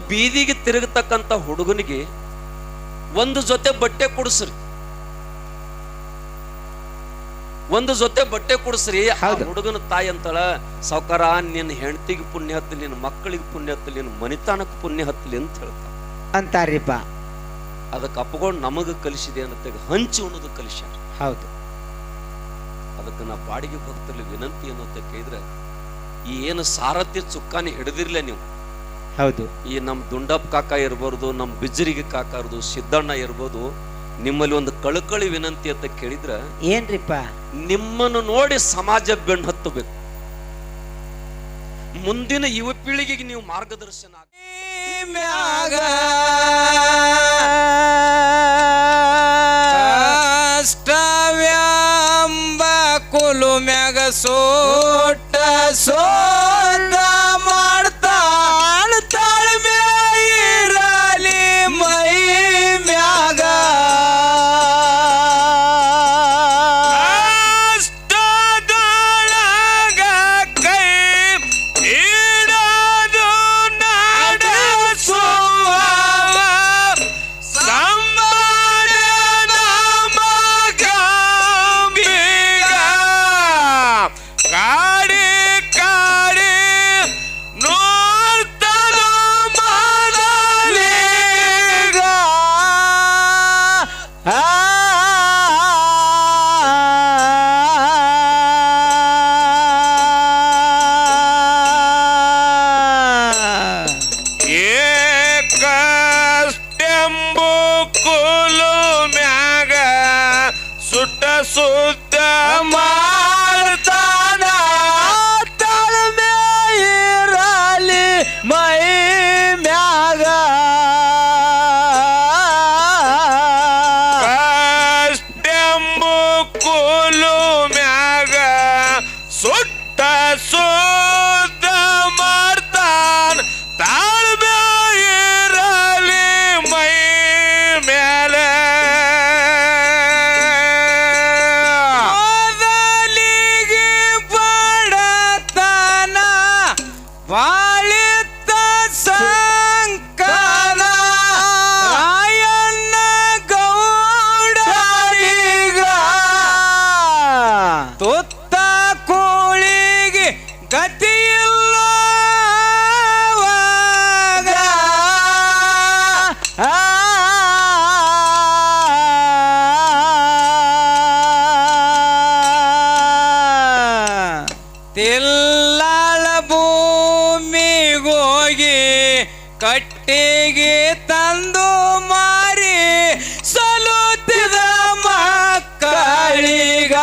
ಬೀದಿಗೆ ತಿರುಗತಕ್ಕಂತ ಹುಡುಗನಿಗೆ ಒಂದು ಜೊತೆ ಬಟ್ಟೆ ಕೊಡಿಸ್ರಿ, ಒಂದು ಜೊತೆ ಬಟ್ಟೆ ಕೊಡಿಸ್ರಿ. ಆ ಹುಡುಗನ ತಾಯಿ ಅಂತಾಳ, ಸಾವ್ಕಾರ ನಿನ್ನ ಹೆಂಡತಿಗೆ ಪುಣ್ಯ ಹತ್ತಲಿ, ನಿನ್ನ ಮಕ್ಕಳಿಗೆ ಪುಣ್ಯ ಹತ್ತಲಿ, ನಿನ್ನ ಮನಿತಾನಕ್ಕೆ ಪುಣ್ಯ ಹತ್ತಲಿ ಅಂತ ಹೇಳ್ತಾರ ಅಂತಾರಿಪ್ಪ. ಅದಕ್ಕೆ ಅಪ್ಪಗೊಂಡು ನಮಗ ಕಲಿಸಿದೆ ಅನ್ನತ್ತೆ ಹಂಚಿ ಉಣ್ಣೋದು ಕಲಿಸ್ಯಾರ. ಹೌದು. ಅದಕ್ಕೆ ನಾ ಬಾಡಿಗೆ ಭಕ್ತರಲ್ಲಿ ವಿನಂತಿ ಅನ್ನೋತ ಕೇಳಿದ್ರೆ, ಈ ಏನು ಸಾರಥಿ ಚುಕ್ಕಾನಿ ಹಿಡಿದಿರ್ಲ ನೀವು, ಹೌದು, ಈ ನಮ್ ದುಂಡಪ್ಪ ಕಾಕ ಇರ್ಬೋದು, ನಮ್ ಬಿಜ್ಜರಿಗೆ ಕಾಕ ಇರ್ಬೋದು, ಸಿದ್ದಣ್ಣ ಇರ್ಬೋದು, ನಿಮ್ಮಲ್ಲಿ ಒಂದು ಕಳಕಳಿ ವಿನಂತಿ ಅಂತ ಕೇಳಿದ್ರ ಏನ್ರಿಪ್ಪ, ನಿಮ್ಮನ್ನು ನೋಡಿ ಸಮಾಜ ಬೆನ್ನು ಹತ್ತಬೇಕು. ಮುಂದಿನ ಯುವ ಪೀಳಿಗೆಗೆ ನೀವು ಮಾರ್ಗದರ್ಶನ ಕಷ್ಟವ್ಯಾಂಬ ಕುಲು ಮ್ಯಾಗ ಸೋಟ ಸೋದ ಮಾಡ್ತಾಳ ತಾಳ್ಮೆ ಇರಲಿ ಮೈ ಮ್ಯಾಗ. ಕಷ್ಟದೊಳಗ ಕೈ ಹಿಡದು ನಡೆಸುವ ಸಮಾಧಾನ ಮಗಂಬಿಗ. ಕಾಡಿ ಕಾಡಿ ನೋಡ್ತಾನ ಮನಲಿಗ. ಏಕಷ್ಟೆಂಬು ಕುಲು ಮ್ಯಾಗ ಸುಟ್ಟ ಸುತ್ತ ಮಾಡ್ತಾನ ತಾಳ್ಮೆ ಇರಲಿ ಮೈ ಮ್ಯಾಗ. ಕಷ್ಟೆಂಬು ಕುಲು ಮ್ಯಾಗ ಸುಟ್ಟ ಸುತ್ತ ಮಾಡ್ತಾನ ತಾಳ್ಮೆ ಇರಲಿ ಮೈ ಮೇಲೆ. ಮೊದಲಿಗೆ ಬಡತನ ಬಾಳಿತ ಸಂಕನ ರಾಯಣ್ಣ ಗೌಡರಿಗ ತುತ್ತ ಕೋಳಿಗೆ ಗತಿಯಿಲ್ಲ ಅವಾಗ. ತಿಲ್ಲಾಳ ಭೂಮಿಗೋಗಿ ಕಟ್ಟಿಗೆ ತಂದು ಮಾರಿ ಸಲುತ್ತಿದ ಮಕ್ಕಳಿಗ.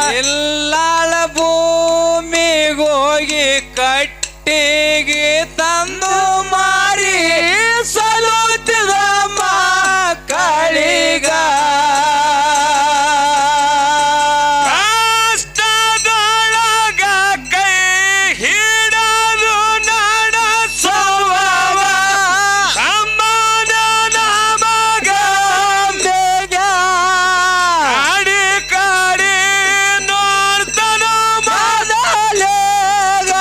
ತಿಲ್ಲಾಳ ಭೂಮಿಗೋಗಿ ಕಟ್ಟಿಗೆ ತಂದು ಮಾರಿ ಸಲುತ್ತಿದ ಮಕ್ಕಳಿಗ. ಕಷ್ಟದೊಳಗ ಕೈ ಹಿಡದು ನಡೆಸುವ ಸಮಾಧಾನ ಮಗಂಬಿಗ. ಕಾಡಿ ಕಾಡಿ ನೋಡ್ತಾನ ಮನಲಿಗ.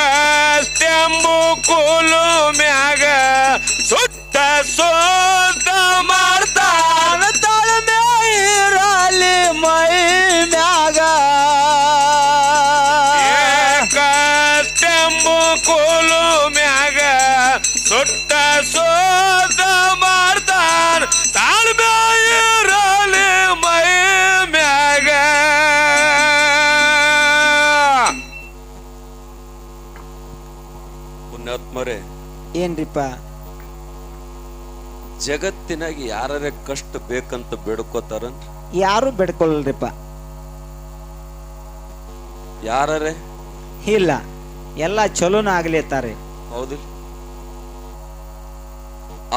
ಏಕಷ್ಟೆಂಬು ಕುಲು ಮ್ಯಾಗ ಸುತ್ತ ಸೋದ ಮಾಡ್ತಾನ ತಾಳ್ಮೆ ಇರಲಿ ಮೈ ಮ್ಯಾಗ. ಏಕಷ್ಟೆಂಬು ಕುಲು ಮ್ಯಾಗ ಸುತ್ತ ಸೋದ ಮಾಡ್ತಾನ ತಾಳ್ಮೆ ಇರಲಿ ಮೈ ಮ್ಯಾಗ. ಪುಣ್ಯಾತ್ಮರೇ, ಏನ್ರಿಪ್ಪ, ಜಗತ್ತಿನಾಗ ಯಾರೇ ಕಷ್ಟ ಬೇಕಂತ ಬೇಡ್ಕೋತಾರ? ಯಾರು ಬೆಡ್ಕೊಳ್ರಿಪ್ಪ. ಯಾರೇ ಇಲ್ಲ, ಎಲ್ಲ ಚಲೋನ ಆಗ್ಲೇತಾರೆ. ಹೌದಿಲ್ಲ?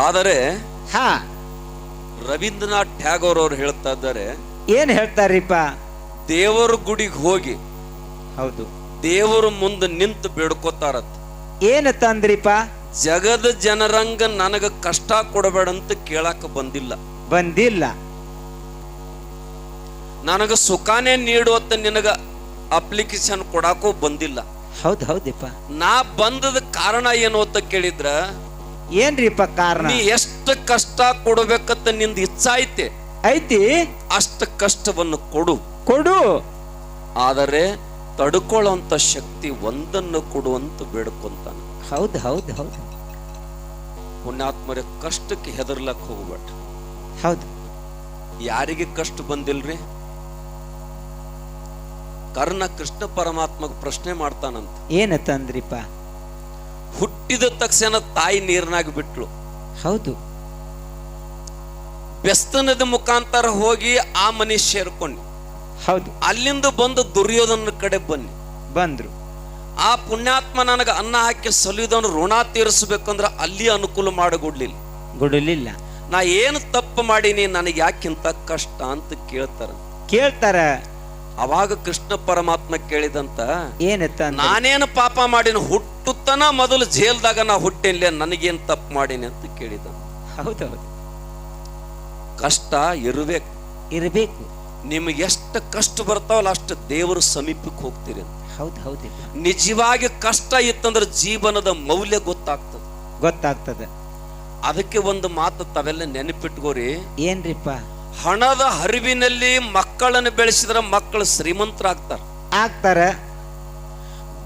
ಆದರೆ ಹಾ, ರವೀಂದ್ರನಾಥ್ ಟ್ಯಾಗೋರ್ ಅವರು ಹೇಳ್ತಾ ಇದ್ದಾರೆ, ಏನ್ ಹೇಳ್ತಾರಿಪ್ಪ? ದೇವರ ಗುಡಿಗೆ ಹೋಗಿ ಹೌದು, ದೇವರ ಮುಂದೆ ನಿಂತು ಬೇಡ್ಕೋತಾರತ್. ಏನ್ ತಂದ್ರಿಪ್ಪ? ಜಗದ ಜನರಂಗ ನನಗ ಕಷ್ಟ ಕೊಡಬೇಡಂತ ಕೇಳಾಕ ಬಂದಿಲ್ಲ. ಬಂದಿಲ್ಲ. ನನಗ ಸುಖಾನೇ ನೀಡುವತ್ತ ನಿನಗ ಅಪ್ಲಿಕೇಶನ್ ಕೊಡಾಕೂ ಬಂದಿಲ್ಲ. ಹೌದ್ ಹೌದಿಪ್ಪ. ನಾ ಬಂದದ ಕಾರಣ ಏನು ಅಂತ ಕೇಳಿದ್ರ, ಏನ್ರಿಪ್ಪ ಕಾರಣ? ನೀ ಎಷ್ಟು ಕಷ್ಟ ಕೊಡ್ಬೇಕಂತ ನಿಂದ ಇಚ್ಛಾ ಐತೆ ಐತಿ, ಅಷ್ಟ ಕಷ್ಟವನ್ನು ಕೊಡು. ಕೊಡು. ಆದರೆ ತಡ್ಕೊಳ್ಳೋಂತ ಶಕ್ತಿ ಒಂದನ್ನು ಕೊಡುವಂತ ಬೇಡ್ಕೊಂತಾನ. ಹೌದ್ ಹೌದ್ ಹೌದು. ಪುಣ್ಯಾತ್ಮರೇ, ಕಷ್ಟಕ್ಕೆ ಹೆದರ್ಲಕ್ ಹೋಗ್ಬೇಡ. ಹೌದು. ಯಾರಿಗೆ ಕಷ್ಟ ಬಂದಿಲ್ರಿ? ಕರ್ಣ ಕೃಷ್ಣ ಪರಮಾತ್ಮಗ ಪ್ರಶ್ನೆ ಮಾಡ್ತಾನಂತ. ಏನಂದ್ರಿಪ್ಪ? ಹುಟ್ಟಿದ ತಕ್ಷಣ ತಾಯಿ ನೀರ್ನಾಗ ಬಿಟ್ಲು. ಹೌದು. ಬೆಸ್ತನದ ಮುಖಾಂತರ ಹೋಗಿ ಆ ಮನೆ ಸೇರ್ಕೊಂಡು, ಹೌದು, ಅಲ್ಲಿಂದ ಬಂದು ದುರ್ಯೋಧನ ಕಡೆ ಬಂದ್ರು. ಆ ಪುಣ್ಯಾತ್ಮ ನನಗ ಅನ್ನ ಹಾಕಿ ಸಲಿದವನು ಋಣ ತೀರಿಸಬೇಕಂದ್ರ ಅಲ್ಲಿ ಅನುಕೂಲ ಗುಡಲಿಲ್ಲ. ನಾ ಏನು ತಪ್ಪು ಮಾಡೀನಿ, ನನಗೆ ಯಾಕಿಂತ ಕಷ್ಟ ಅಂತ ಕೇಳ್ತಾರ. ಅವಾಗ ಕೃಷ್ಣ ಪರಮಾತ್ಮ ಕೇಳಿದಂತ, ಏನತ್ತ? ನಾನೇನು ಪಾಪ ಮಾಡೀನಿ? ಹುಟ್ಟುತ್ತನ ಮೊದಲು ಜೇಲ್ದಾಗ ನಾ ಹುಟ್ಟಿನ್ಲೆ, ನನಗೇನು ತಪ್ಪು ಮಾಡೀನಿ ಅಂತ ಕೇಳಿದ. ಹೌದೌದು. ಕಷ್ಟ ಇರಬೇಕು. ನಿಮಗೆ ಎಷ್ಟು ಕಷ್ಟ ಬರ್ತಾವಲ್ಲ ಅಷ್ಟು ದೇವರು ಸಮೀಪಕ್ಕೆ ಹೋಗ್ತೀರಿ ಅಂತ. ಹೌದು ಹೌದು. ನಿಜವಾಗಿ ಕಷ್ಟ ಇತ್ತಂದ್ರೆ ಜೀವನದ ಮೌಲ್ಯ ಗೊತ್ತಾಗ್ತದೆ. ಅದಕ್ಕೆ ಒಂದು ಮಾತು ತಾವೆಲ್ಲ ನೆನಪಿಟ್ಕೋರಿ. ಏನ್ರಿಪ್ಪ? ಹಣದ ಹರಿವಿನಲ್ಲಿ ಮಕ್ಕಳನ್ನು ಬೆಳೆಸಿದ್ರೆ ಮಕ್ಕಳು ಶ್ರೀಮಂತರಾಗ್ತಾರ.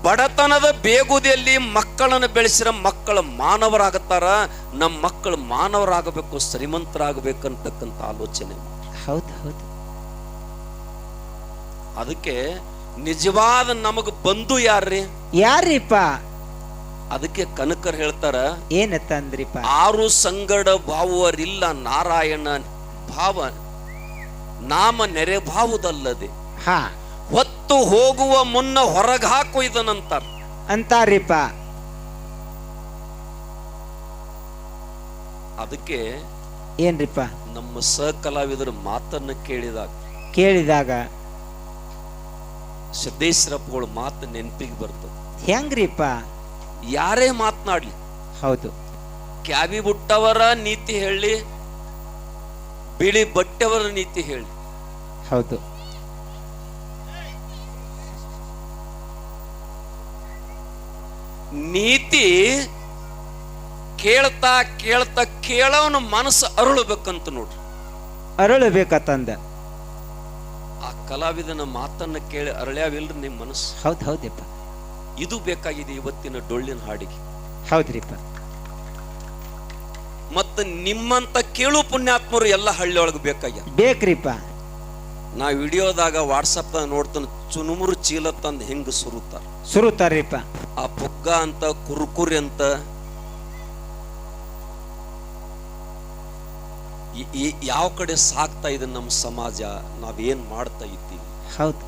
ಬಡತನದ ಬೇಗುದಿಯಲ್ಲಿ ಮಕ್ಕಳನ್ನು ಬೆಳೆಸಿದ್ರೆ ಮಕ್ಕಳು ಮಾನವರಾಗುತ್ತಾರ. ನಮ್ಮ ಮಕ್ಕಳು ಮಾನವರಾಗಬೇಕು, ಶ್ರೀಮಂತರಾಗಬೇಕಂತಕ್ಕಂಥ ಆಲೋಚನೆ. ಹೌದು ಹೌದು. ಅದಕ್ಕೆ ನಿಜವಾದ ನಮಗ ಬಂಧು ಯಾರಿಪ್ಪ? ಅದಕ್ಕೆ ಕನಕರ್ ಹೇಳ್ತಾರ, ಏನಂದ್ರಿಪ್ಪ? ಆರು ಸಂಗಡ ಭಾವುವರಿಲ್ಲ ನಾರಾಯಣ ಭಾವ ನಾಮ ನೆರೆ ಭಾವುದಲ್ಲದೆ ಹೊತ್ತು ಹೋಗುವ ಮುನ್ನ ಹೊರಗ ಹಾಕು ಅಂತಾರಿಪ್ಪ. ಅದಕ್ಕೆ ಏನ್ರಿಪ್ಪ? ನಮ್ಮ ಸಹಕಲಾವಿದರ ಮಾತನ್ನು ಕೇಳಿದಾಗ ಸಿದ್ದೇಶ್ವರಪ್ಪಗಳ ಮಾತು ನೆನಪಿಗೆ ಬರ್ತದೆ. ಹೆಂಗ್ರಿಪ್ಪ? ಯಾರೇ ಮಾತನಾಡ್ಲಿ, ಹೌದು, ಕ್ಯಾಬಿ ಬಿಟ್ಟವರ ನೀತಿ ಹೇಳಿ, ಬಿಳಿ ಬಟ್ಟೆವರ ನೀತಿ ಹೇಳಿ, ಹೌದು, ನೀತಿ ಕೇಳ್ತಾ ಕೇಳ್ತಾ ಕೇಳವನ ಮನಸ್ಸು ಅರಳಬೇಕಂತ ನೋಡ್ರಿ. ಅರಳಬೇಕಂದ ಆ ಕಲಾವಿದನ ಮಾತನ್ನ ಕೇಳಿ ಅರಳ್ಯಾವಿಲ್ರಿ ನಿಮ್ಮ ಮನಸ್ಸು? ಹೌದು ಹೌದಪ್ಪ. ಇದು ಬೇಕಾಗಿದೆ ಇವತ್ತಿನ ಡೊಳ್ಳಿನ ಹಾಡಿಗೆ. ಹೌದ್ರಿಪ್ಪ. ಮತ್ತ ನಿಮ್ಮಂತ ಕೇಳು ಪುಣ್ಯಾತ್ಮರು ಎಲ್ಲ ಹಳ್ಳಿಯೊಳಗೆ ಬೇಕ್ರಿಪ್ಪ. ನಾ ವಿಡಿಯೋದಾಗ ವಾಟ್ಸಪ್ದಾಗ ನೋಡ್ತಾನ, ಚುನುಮುರು ಚೀಲ ತಂದು ಹೆಂಗ ಸುರುತ್ತಾರ್ರಿಪ್ಪ. ಆ ಪುಗ್ಗ ಅಂತ ಕುರುಕುರಿ ಅಂತ ಯಾವ ಕಡೆ ಸಾಕ್ತಾ ಇದೆ ನಮ್ಮ ಸಮಾಜ, ನಾವೇನ್ ಮಾಡ್ತಾ ಇದ್ದೀವಿ? ಹೌದು.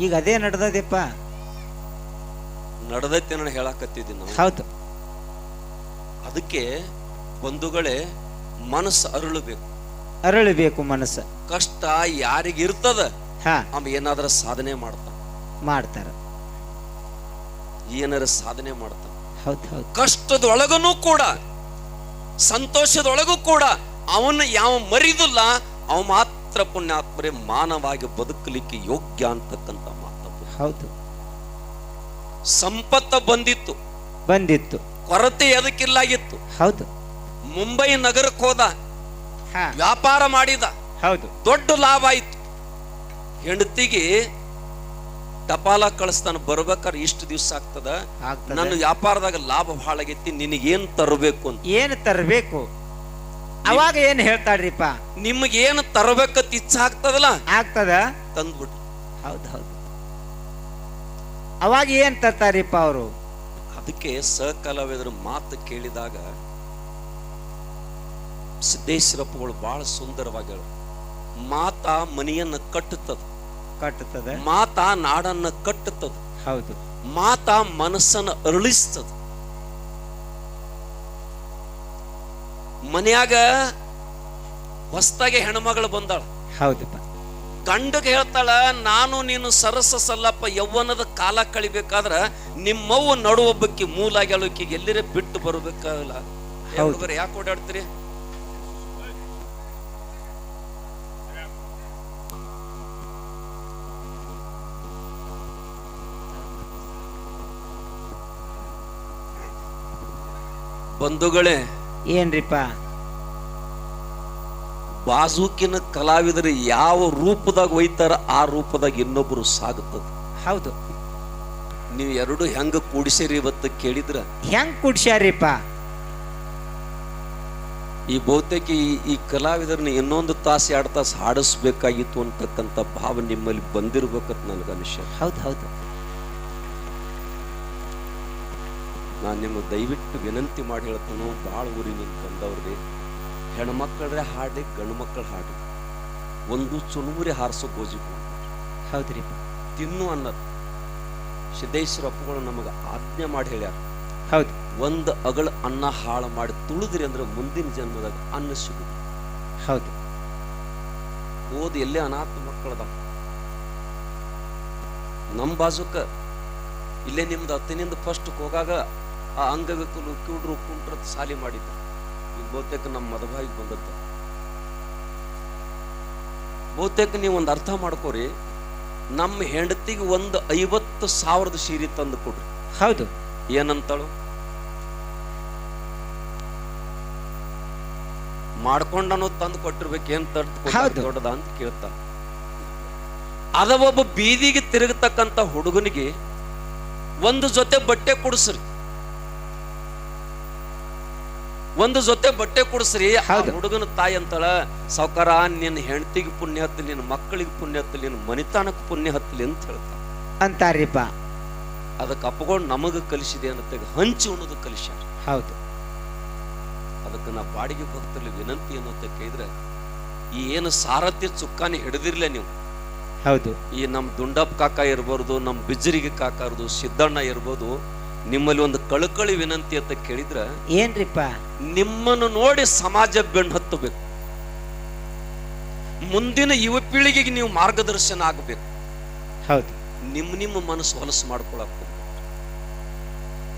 ಈಗ ಅದೇ ನಡೆದದಪ್ಪ. ನಡೆದೈತೆ ನಾನು ಹೇಳಕತ್ತಿದ್ದೀನಿ ನಾವು. ಹೌದು. ಅದಕ್ಕೆ ಬಂಧುಗಳೇ, ಮನಸ್ಸು ಅರಳಬೇಕು ಮನಸ್ಸು. ಕಷ್ಟ ಯಾರಿಗಿರ್ತದ ಅವ ಏನಾದ್ರ ಸಾಧನೆ ಮಾಡ್ತಾರ. ಏನಾರ ಸಾಧನೆ ಮಾಡ್ತಾರ. ಹೌದು ಹೌದು. ಕಷ್ಟದೊಳಗನೂ ಕೂಡ ಸಂತೋಷದೊಳಗೂ ಕೂಡ ಅವನ್ನ ಯಾವ ಮರಿದಿಲ್ಲ, ಅವ ಮಾತ್ರ ಪುಣ್ಯಾತ್ಮರೇ ಮಾನವಾಗಿ ಬದುಕಲಿಕ್ಕೆ ಯೋಗ್ಯ ಅಂತಕ್ಕಂಥ ಮಾತು. ಹೌದು. ಸಂಪತ್ತ ಬಂದಿತ್ತು, ಕೊರತೆ ಎದಕ್ಕಿಲ್ಲಾಗಿತ್ತು. ಹೌದು. ಮುಂಬೈ ನಗರಕ್ಕೆ ಹೋದ, ವ್ಯಾಪಾರ ಮಾಡಿದ, ಹೌದು, ದೊಡ್ಡ ಲಾಭ ಆಯ್ತು. ಹೆಂಡತಿಗೆ ಟಪಾಲ ಕಳಿಸ್ತಾನ, ಬರ್ಬೇಕಾದ್ರೆ ಇಷ್ಟು ದಿವಸ ಆಗ್ತದ, ನನ್ನ ವ್ಯಾಪಾರದಾಗ ಲಾಭ ಬಹಳ ಆಗೈತಿ, ನಿನಗೇನ್ ತರಬೇಕು ಅಂತ. ಏನು ತರಬೇಕು? ಅವಾಗ ಏನ್ ಹೇಳ್ತಾಳ್ರಿಪ್ಪ? ನಿಮ್ಗೇನು ತರಬೇಕಂತ ಇಚ್ಛೆ ಆಗ್ತದಲ್ಲ, ತಂದ್ಬಿಟ್ಟು. ಹೌದು ಹೌದು. ಅವಾಗ ಏನ್ ತರ್ತಾರಿಪ್ಪ ಅವರು? ಅದಕ್ಕೆ ಸಹಕಲಾವಿದರ ಮಾತು ಕೇಳಿದಾಗ ಸಿದ್ದೇಶ್ವರಪ್ಪಗಳು ಬಹಳ ಸುಂದರವಾಗಿ ಮಾತ ಮನೆಯನ್ನ ಕಟ್ಟುತ್ತದೆ, ಮಾತ ನಾಡನ್ನ ಕಟ್ಟುತ್ತದೆ. ಹೌದು. ಮಾತ ಮನಸ್ಸನ್ನ ಅರಳಿಸ್ತದ. ಮನ್ಯಾಗ ಹೊಸ್ತಾಗೆ ಹೆಣ್ಮಗಳು ಬಂದಾಳ. ಹೌದಪ್ಪ. ಗಂಡಗೆ ಹೇಳ್ತಾಳ, ನಾನು ನೀನು ಸರಸ ಸಲ್ಲಪ್ಪ ಯೌವನದ ಕಾಲ ಕಳಿಬೇಕಾದ್ರ ನಿಮ್ಮವ್ವ ನಡುವೊಬ್ಬಕ್ಕೆ ಮೂಲಾಗಿ ಎಲ್ಲಿರೇ ಬಿಟ್ಟು ಬರ್ಬೇಕಾಗಲ್ಲ. ಯಾಕೆ ಓಡಾಡ್ತೀರಿ? ಬಂಧುಗಳೇ, ಏನ್ರಿಪ್ಪ? ಬಾಜೂಕಿನ ಕಲಾವಿದರು ಯಾವ ರೂಪದಾಗ ಒಯ್ತಾರ ಆ ರೂಪದಾಗ ಇನ್ನೊಬ್ರು ಸಾಗುತ್ತದ. ಹೌದು. ನೀವು ಎರಡು ಹೆಂಗ ಕೂಡಿಸಿರಿ ಇವತ್ತು ಕೇಳಿದ್ರ? ಹೆಂಗ್ ಕುಡ್ಸ್ಯಾರಿಪ್ಪ? ಈ ಬಹುತೇಕ ಈ ಕಲಾವಿದರನ್ನ ಇನ್ನೊಂದು ತಾಸು 2 ತಾಸು ಹಾಡಿಸ್ಬೇಕಾಗಿತ್ತು ಅಂತಕ್ಕಂಥ ಭಾವ ನಿಮ್ಮಲ್ಲಿ ಬಂದಿರ್ಬೇಕಂತ ನನಗನಿಸ್ಯ. ಹೌದು ಹೌದು. ನಾನು ನಿಮಗೆ ದಯವಿಟ್ಟು ವಿನಂತಿ ಮಾಡಿ ಹೇಳ್ತಾನು, ಭಾಳ ಊರಿನಿಂದ ಬಂದವ್ರಿಗೆ ಹೆಣ್ಮಕ್ಳ್ರೆ ಹಾಡಿ, ಗಂಡು ಮಕ್ಕಳು ಹಾಡಿ, ಒಂದು ಚುನುಮುರಿ ಹಾರಿಸೋ ಗೋಜಿ ಹೌದ್ರಿ. ತಿನ್ನು ಅನ್ನೋದು ಸಿದ್ದೇಶ್ವರ ಅಪ್ಪಗಳು ನಮಗೆ ಆಜ್ಞೆ ಮಾಡಿ ಹೇಳ್ಯಾರ. ಹೌದು. ಒಂದು ಅಗಳ ಅನ್ನ ಹಾಳು ಮಾಡಿ ತುಳಿದ್ರಿ ಅಂದ್ರೆ ಮುಂದಿನ ಜನ್ಮದಾಗ ಅನ್ನ ಸಿಗುದು. ಹೌದು. ಓದಿ ಎಲ್ಲೇ ಅನಾಥ ಮಕ್ಕಳದ ನಮ್ಮ ಬಾಜುಕ ಇಲ್ಲೇ ನಿಮ್ದು 10ನಿಂದ ಫಸ್ಟ್ ಹೋಗಾಗ ಆ ಅಂಗವಿಕಲು ಕಿವುಡ್ರು ಕುಂಟ್ರ ಸಾಲಿ ಮಾಡಿದ್ರು. ಈಗ ಬಹುತೇಕ ನಮ್ಮ ಮದಭಾಗಿಗೆ ಬಂದದ್ದ. ಬಹುತೇಕ ನೀವು ಒಂದು ಅರ್ಥ ಮಾಡ್ಕೋರಿ, ನಮ್ಮ ಹೆಂಡತಿಗೆ ಒಂದು 50,000 ಸೀರೆ ತಂದು ಕೊಡ್ರಿ. ಹೌದು. ಏನಂತಳು? ಮಾಡ್ಕೊಂಡನೋ ತಂದು ಕೊಟ್ಟಿರ್ಬೇಕು, ಏನ್ ತರ್ದು ದೊಡ್ಡದ ಅಂತ ಕೇಳ್ತಾ. ಅದ ಒಬ್ಬ ಬೀದಿಗೆ ತಿರುಗತಕ್ಕಂತ ಹುಡುಗನಿಗೆ ಒಂದು ಜೊತೆ ಬಟ್ಟೆ ಕೊಡಿಸ್ರಿ, ಒಂದು ಜೊತೆ ಬಟ್ಟೆ ಕೊಡಿಸ್ರಿ. ಆ ಹುಡುಗನ ತಾಯಿ ಅಂತಳ, ಸಾವ್ಕಾರ ನಿನ್ನ ಹೆಂಡತಿಗೆ ಪುಣ್ಯ ಹತ್ತಲಿ, ನಿನ್ನ ಮಕ್ಕಳಿಗೆ ಪುಣ್ಯ ಹತ್ತಲಿ, ನಿನ್ನ ಮನಿತಾನಕ್ಕೆ ಪುಣ್ಯ ಹತ್ತಲಿ ಅಂತ ಹೇಳ್ತಾ ಅಂತಾರಿಪ್ಪ. ಅದಕ್ಕೆ ಅಪ್ಪಗೊಂಡು ನಮಗ ಕಲಿಸಿದೆ ಅಂತ ಹಂಚಿ ಉಣ್ಣೋದು ಕಲಿಸ್ಯಾರ. ಹೌದು. ಅದಕ್ಕೆ ನಾ ಬಾಡಿಗೆ ಭಕ್ತರಲ್ಲಿ ವಿನಂತಿ ಏನಂತ ಕೇಳಿದ್ರೆ, ಈ ಏನು ಸಾರಥ್ಯ ಚುಕ್ಕಾನಿ ಹಿಡಿದಿರ್ಲ ನೀವು. ಹೌದು. ಈ ನಮ್ಮ ದುಂಡಪ್ಪ ಕಾಕ ಇರ್ಬೋದು, ನಮ್ಮ ಬಿಜ್ಜರಿಗೆ ಕಾಕ ಇರ್ಬೋದು, ಸಿದ್ದಣ್ಣ ಇರ್ಬೋದು, ನಿಮ್ಮಲ್ಲಿ ಒಂದು ಕಳಕಳಿ ವಿನಂತಿ ಅಂತ ಕೇಳಿದ್ರ ಏನ್ರಿಪ್ಪ? ನಿಮ್ಮನ್ನು ನೋಡಿ ಸಮಾಜ ಬೆನ್ನು ಹತ್ತಬೇಕು. ಮುಂದಿನ ಯುವ ಪೀಳಿಗೆಗೆ ನೀವು ಮಾರ್ಗದರ್ಶನ ಆಗಬೇಕು. ಹೌದು. ನಿಮ್ಮ ಮನಸ್ಸು ಹೊಲಸು ಮಾಡ್ಕೊಳಕ್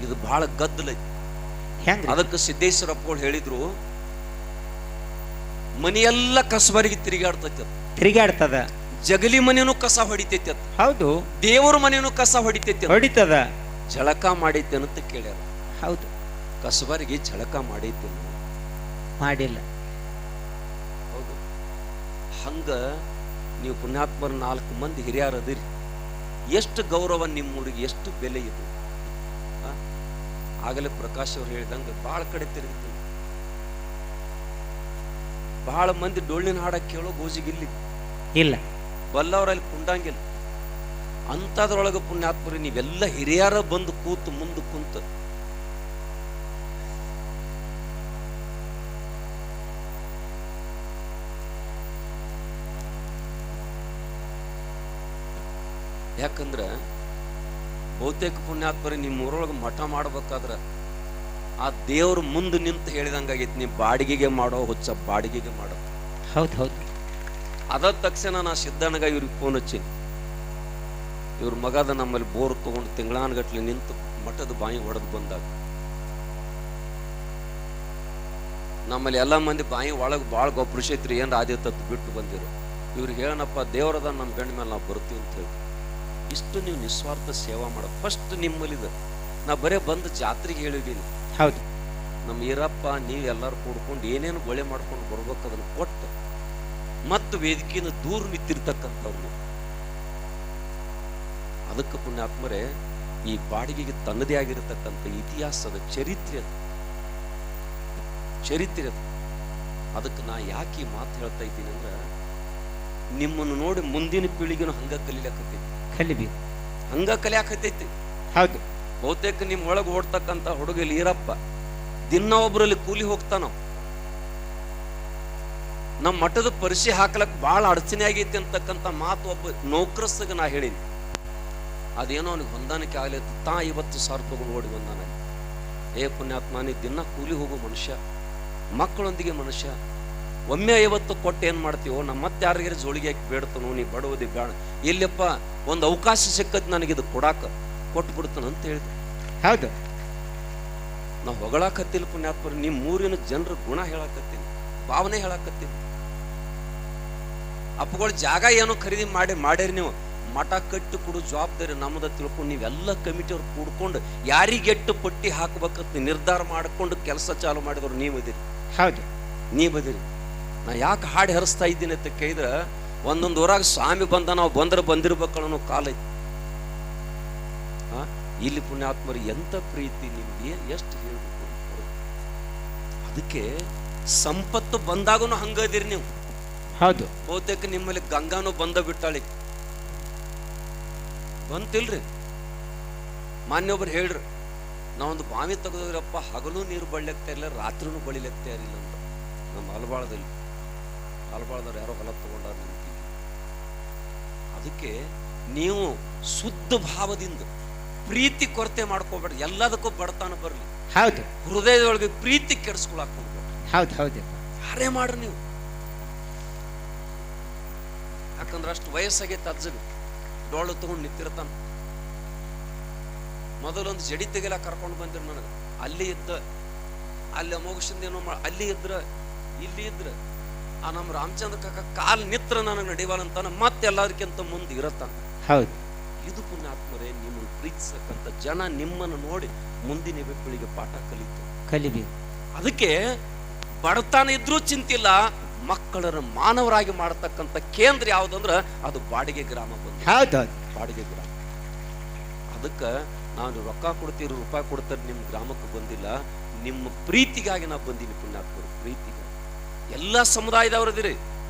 ಇದು ಬಹಳ ಗದ್ದಲ. ಅದಕ್ಕೆ ಸಿದ್ದೇಶ್ವರಪ್ಪಗಳು ಹೇಳಿದ್ರು, ಮನೆಯೆಲ್ಲ ಕಸಬರಿಗೆ ತಿರುಗಾಡ್ತದ, ಜಗಲಿ ಮನೆಯೂ ಕಸ ಹೊಡಿತೈತಿ ಅಂತ. ಹೌದು. ದೇವರ ಮನೆಯೂ ಕಸ ಹೊಡಿತೈತಿ, ಹೊಡಿತದ. ಝಳಕ ಮಾಡೈತೆ ಅಂತ ಕೇಳ್ಯಾರ. ಹೌದು. ಕಸಬರಿಗೆ ಝಳಕ ಮಾಡೈತೆ ಮಾಡಿಲ್ಲ. ಹೌದು. ಹಂಗ ನೀವು ಪುಣ್ಯಾತ್ಮರ 4 ಮಂದಿ ಹಿರಿಯರದಿರಿ. ಎಷ್ಟು ಗೌರವ ನಿಮ್ಮೂರಿಗೆ, ಎಷ್ಟು ಬೆಲೆ ಇದು. ಆಗಲೇ ಪ್ರಕಾಶ್ ಅವ್ರು ಹೇಳಿದಂಗೆ ಬಹಳ ಕಡೆ ತಿರುಗ್ತೀನಿ, ಬಹಳ ಮಂದಿ ಡೊಳ್ಳಿನ ಹಾಡ ಕೇಳೋ ಗೋಜಿಗಿಲ್ಲಿ ಇಲ್ಲ, ಬಲ್ಲವರಲ್ಲಿ ಕುಂಡಂಗಿಲ್ಲ. ಅಂತದ್ರೊಳಗೆ ಪುಣ್ಯಾತ್ಮರಿ ನೀವೆಲ್ಲ ಹಿರಿಯರ ಬಂದು ಕೂತು ಮುಂದೆ ಕುಂತ ಯಾಕಂದ್ರ ಬಹುತೇಕ ಪುಣ್ಯಾತ್ಮರಿ ನಿಮ್ಮ ಊರೊಳಗೆ ಮಠ ಮಾಡ್ಬೇಕಾದ್ರ ಆ ದೇವ್ರ ಮುಂದೆ ನಿಂತು ಹೇಳಿದಂಗಾಗೈತಿ, ನೀ ಬಾಡಿಗೆಗೆ ಮಾಡೋ ಹುಚ್ಚ, ಬಾಡಿಗೆಗೆ ಮಾಡೋ. ಹೌದು ಹೌದು. ಅದ ತಕ್ಷಣ ನಾ ಸಿದ್ದಣ್ಣಗ ಇವ್ರಿಗೆ ಫೋನ್ ಹಚ್ಚೀನಿ. ಇವ್ರ ಮಗದ ನಮ್ಮಲ್ಲಿ ಬೋರ್ ತಗೊಂಡು ತಿಂಗಳಾನ್ಗಟ್ಲೆ ನಿಂತು ಮಠದ ಬಾಯಿ ಹೊಡೆದು ಬಂದಾಗ ನಮ್ಮಲ್ಲಿ ಎಲ್ಲ ಮಂದಿ ಬಾಯಿ ಒಳಗೆ ಭಾಳ ಗೊಬ್ಬರಿಸೈತ್ರಿ, ಏನ್ ಆದಿತ್ತತ್ತು ಬಿಟ್ಟು ಬಂದಿರು. ಇವ್ರಿಗೆ ಹೇಳನಪ್ಪ, ದೇವರದ ನಮ್ಮ ಬೆಣ್ಣ ಮೇಲೆ ನಾವು ಬರ್ತೀವಿ ಅಂತ ಹೇಳಿ. ಇಷ್ಟು ನೀವು ನಿಸ್ವಾರ್ಥ ಸೇವಾ ಮಾಡೋ ಫಸ್ಟ್ ನಿಮ್ಮಲ್ಲಿದ. ನಾ ಬರೇ ಬಂದು ಜಾತ್ರೆಗೆ ಹೇಳಿದ್ದೀನಿ. ಹೌದು. ನಮ್ಮ ಈರಪ್ಪ ನೀವು ಎಲ್ಲರೂ ಕೂಡ್ಕೊಂಡು ಏನೇನು ಗೊಳೆ ಮಾಡ್ಕೊಂಡು ಬರ್ಬೇಕು ಅದನ್ನು ಕೊಟ್ಟು ಮತ್ತು ವೇದಿಕೆಯಿಂದ ದೂರ ನಿಂತಿರ್ತಕ್ಕಂಥವ್ರು. ಅದಕ್ಕೆ ಪುಣ್ಯಾತ್ಮರೇ, ಈ ಬಾಡಿಗೆಗೆ ತನ್ನದೇ ಆಗಿರತಕ್ಕಂಥ ಇತಿಹಾಸದ ಚರಿತ್ರೆ ಅದಕ್ಕೆ ನಾ ಯಾಕೆ ಈ ಮಾತು ಹೇಳ್ತಾ ಇದ್ದೀನಿ ಅಂದ್ರೆ, ನಿಮ್ಮನ್ನು ನೋಡಿ ಮುಂದಿನ ಪೀಳಿಗೆನೂ ಹಂಗ ಕಲಿಬೇಕು, ಹಂಗ ಕಲಿಯಾಕತೈತಿ. ಹೌದು. ಬಹುತೇಕ ನಿಮ್ ಒಳಗೆ ಓಡ್ತಕ್ಕಂಥ ಹುಡುಗಲ್ಲಿ ಈರಪ್ಪ ದಿನ ಒಬ್ಬರಲ್ಲಿ ಕೂಲಿ ಹೋಗ್ತಾನ. ನಮ್ಮ ಮಠದ ಪರಿಚಯ ಹಾಕ್ಲಕ್ ಬಹಳ ಅಡಚಣೆ ಆಗೈತಿ ಅಂತಕ್ಕಂಥ ಮಾತು ಒಬ್ಬ ನೌಕರಸ್ಗ ನಾ ಹೇಳಿನಿ. ಅದೇನೋ ಅವನಿಗೆ ಹೊಂದಾಣಿಕೆ ಆಗಲಿ ತಾ 50,000 ತಗೊಂಡು ಓಡಿ ಬಂದಾನ. ಏ ಪುಣ್ಯಾತ್ಮ, ನೀ ದಿನ ಕೂಲಿ ಹೋಗೋ ಮನುಷ್ಯ, ಮಕ್ಕಳೊಂದಿಗೆ ಮನುಷ್ಯ, ಒಮ್ಮೆ 50 ಕೊಟ್ಟು ಏನ್ ಮಾಡ್ತೀವೋ, ನಮ್ಮ ಮತ್ತೆ ಯಾರಿಗಾರ ಜೋಳಿಗೆ ಹಾಕಿ ಬೇಡ್ತಾನೋ, ನೀ ಬಡವದಿ ಬೇಡ, ಇಲ್ಲಪ್ಪ ಒಂದು ಅವಕಾಶ ಸಿಕ್ಕದ್ ನನಗಿದು ಕೊಡಾಕ ಕೊಟ್ಟು ಬಿಡ್ತಾನ ಅಂತ ಹೇಳಿದ್ರು. ಹೌದು. ನಾವು ಹೊಗಳಾಕತ್ತಿಲ್ಲ ಪುಣ್ಯಾತ್ಮರು, ನಿಮ್ಮ ಊರಿನ ಜನರ ಗುಣ ಹೇಳಾಕತ್ತೀನಿ, ಭಾವನೆ ಹೇಳಾಕತ್ತೀನಿ. ಅಪ್ಪಗಳು ಜಾಗ ಏನೋ ಖರೀದಿ ಮಾಡ್ಯಾರ, ನೀವು ಮಠ ಕಟ್ಟಿ ಕೊಡು ಜವಾಬ್ದಾರಿ ನಮ್ಮದ ತಿಳ್ಕೊಂಡು ನೀವೆಲ್ಲ ಕಮಿಟಿಯವ್ರು ಕೂಡ್ಕೊಂಡು ಯಾರಿಗೆಟ್ಟು ಪಟ್ಟಿ ಹಾಕ್ಬೇಕಂತ ನಿರ್ಧಾರ ಮಾಡ್ಕೊಂಡು ಕೆಲಸ ಚಾಲು ಮಾಡಿದವ್ರು ನೀವದಿರಿ. ಹೌದು, ನೀವದಿರಿ. ನಾ ಯಾಕೆ ಹಾಡು ಹರಿಸ್ತಾ ಇದ್ದೀನಿ ಅಂತ ಕೇಳಿದ್ರೆ ಒಂದೊಂದು ಊರಾಗ ಸ್ವಾಮಿ ಬಂದ ನಾವು ಬಂದ್ರೆ ಬಂದಿರ್ಬೇಕನ್ನೋ ಕಾಲ ಐತಿ. ಇಲ್ಲಿ ಪುಣ್ಯಾತ್ಮರು ಎಂತ ಪ್ರೀತಿ ನಿಮ್ಗೆ ಎಷ್ಟು ಹೇಳ್ಬೇಕು. ಅದಕ್ಕೆ ಸಂಪತ್ತು ಬಂದಾಗೂ ಹಂಗದಿರಿ ನೀವು. ಹೌದು, ಬಹುತೇಕ ನಿಮ್ಮಲ್ಲಿ ಗಂಗಾನು ಬಂದ ಬಿಟ್ಟಾಳಿ ಬಂತಿಲ್ರಿ. ಮಾನ್ಯೊಬ್ರು ಹೇಳ್ರಿ, ನಾವೊಂದು ಬಾವಿ ತೆಗೆದ್ರಪ್ಪ ಹಗಲು ನೀರು ಬಳಿಲಾಗ್ತಾ ಇಲ್ಲ, ರಾತ್ರಿನೂ ಬಳಿಲಾಗ್ತಾ ಇರಲಿಲ್ಲ ಅಂತ. ನಮ್ಮ ಹಲಬಾಳದಲ್ಲಿ ಹಲಬಾಳದವ್ರು ಯಾರೋ ಹೊಲ ತಗೊಂಡಾರ ನಿಂತಿಲ್ಲ. ಅದಕ್ಕೆ ನೀವು ಶುದ್ಧ ಭಾವದಿಂದ ಪ್ರೀತಿ ಕೊರತೆ ಮಾಡ್ಕೋಬೇಡ್ರಿ. ಎಲ್ಲದಕ್ಕೂ ಬಡತನ ಬರಲಿ, ಹೌದು, ಹೃದಯದೊಳಗೆ ಪ್ರೀತಿ ಕೆಡಿಸ್ಕೊಳಕ್ ಹೋಗ್ಬೇಡ್ರಿ. ಹೌದು, ಹೌದು, ಯಾರೇ ಮಾಡ್ರಿ ನೀವು. ಯಾಕಂದ್ರೆ ಅಷ್ಟು ವಯಸ್ಸಾಗೈತೆ ಅಜ್ಜಗೆ, ಡೋಳು ತಗೊಂಡು ನಿಂತಿರ್ತಾನ. ಮೊದಲೊಂದು ಜಡಿ ತೆಗೆಲ ಕರ್ಕೊಂಡು ಬಂದಿರು ನನಗೆ. ಅಲ್ಲಿ ಇದ್ದ ಅಲ್ಲಿ ಅಮೋಘದಿಂದ ಏನೋ ಅಲ್ಲಿ ಇದ್ರ ಇಲ್ಲಿ ಇದ್ರ ಆ ನಮ್ಮ ರಾಮಚಂದ್ರ ಕಾಕ ಕಾಲ್ ನಿತ್ರ ನನಗೆ ನಡಿವಾಲಂತಾನ, ಮತ್ತೆ ಎಲ್ಲದಕ್ಕಿಂತ ಮುಂದೆ ಇರತ್ತಾನ. ಹೌದು, ಇದು ಪುಣ್ಯಾತ್ಮರೇ, ನಿಮ್ಮನ್ನು ಪ್ರೀತಿಸಕ್ಕಂತ ಜನ ನಿಮ್ಮನ್ನು ನೋಡಿ ಮುಂದಿನ ಪೀಳಿಗೆ ಪಾಠ ಕಲಿಬೇಕು. ಅದಕ್ಕೆ ಬಡತನ ಇದ್ರೂ ಚಿಂತಿಲ್ಲ, ಮಕ್ಕಳನ್ನು ಮಾನವರಾಗಿ ಮಾಡತಕ್ಕಂಥ ಕೇಂದ್ರ ಯಾವ್ದಂದ್ರ ಅದು ಬಾಡಿಗೆ ಗ್ರಾಮ ಬಂದ. ಹೌದೌದು, ಬಾಡಿಗೆ ಗ್ರಾಮ. ಅದಕ್ಕೆ ನಾನು ರೊಕ್ಕ ಕೊಡ್ತೀರಿ ರೂಪಾಯಿ ಕೊಡ್ತಾರೆ ನಿಮ್ಮ ಗ್ರಾಮಕ್ಕೆ ಬಂದಿಲ್ಲ, ನಿಮ್ಮ ಪ್ರೀತಿಗಾಗಿ ನಾವು ಬಂದೀನಿ ಪುಣ್ಯಾತ್ಮರು. ಪ್ರೀತಿಗಾಗಿ ಎಲ್ಲ ಸಮುದಾಯದವರದಿರಿ.